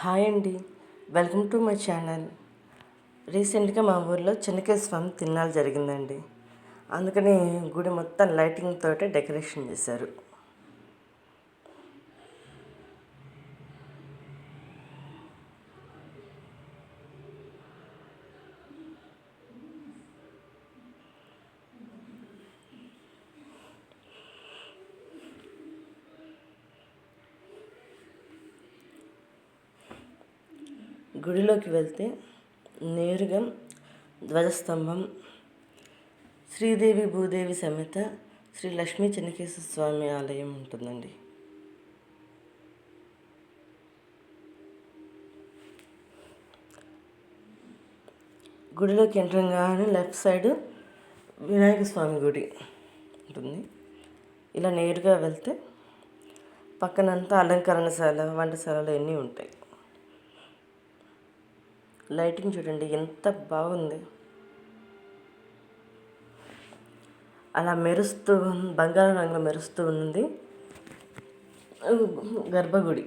Hi అండి, welcome to my channel. రీసెంట్గా మా ఊర్లో చెన్నకేశ్వర స్వామి తిరునాళ్ళు జరిగిందండి. అందుకని గుడి మొత్తం లైటింగ్ తోటి డెకరేషన్ చేశారు. గుడిలోకి వెళ్తే నేరుగా ధ్వజస్తంభం, శ్రీదేవి భూదేవి సమేత శ్రీ లక్ష్మీ చెన్నకేశ్వర స్వామి ఆలయం ఉంటుందండి. గుడిలోకి ఎంటర్ కాగానే లెఫ్ట్ సైడ్ వినాయక స్వామి గుడి ఉంటుంది. ఇలా నేరుగా వెళ్తే పక్కనంతా అలంకరణశాల, వంటశాలలు అన్నీ ఉంటాయి. లైటింగ్ చూడండి ఎంత బాగుంది. అలా మెరుస్తూ బంగారు రంగులో మెరుస్తూ ఉంది గర్భగుడి.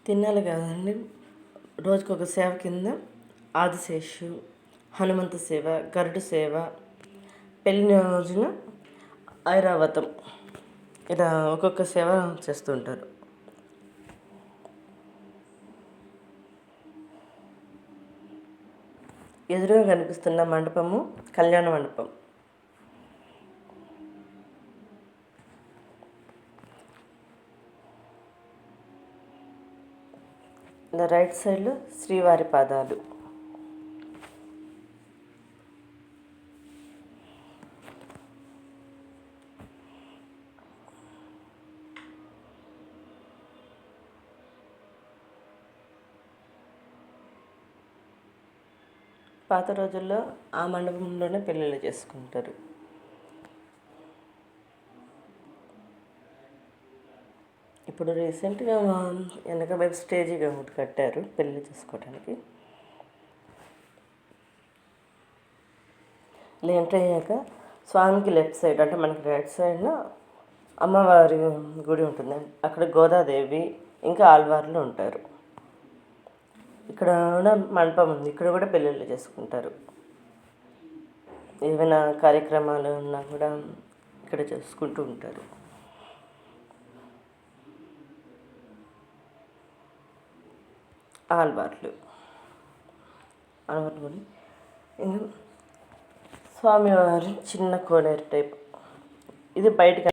తిన్నాలి కదండి, రోజుకొక సేవ కింద ఆదిశేషు, హనుమంత సేవ, గరుడు సేవ, పెళ్ళిన రోజున ఐరావతం, ఇలా ఒక్కొక్క సేవ చేస్తుంటారు. ఎదురుగా కనిపిస్తున్న మండపము కళ్యాణ మండపం. ఇలా రైట్ సైడ్లో శ్రీవారి పాదాలు. పాత రోజుల్లో ఆ మండపంలోనే పెళ్ళిళ్ళు చేసుకుంటారు. ఇప్పుడు రీసెంట్గా వెనక వైపు స్టేజీగా ఒకటి కట్టారు పెళ్ళి చేసుకోవడానికి. ఇలా ఎంటర్ అయ్యాక స్వామికి లెఫ్ట్ సైడ్ అంటే మనకి రైట్ సైడ్లో అమ్మవారి గుడి ఉంటుంది. అక్కడ గోదాదేవి ఇంకా ఆళ్వార్లు ఉంటారు. ఇక్కడ కూడా మండపం ఉంది, ఇక్కడ కూడా పెళ్ళిళ్ళు చేసుకుంటారు. ఏమైనా కార్యక్రమాలు ఉన్నా కూడా ఇక్కడ చేసుకుంటూ ఉంటారు. ఆళ్వార్లు గుడి. ఇంకా స్వామివారి చిన్న కోనేరు టైప్ ఇది బయటకు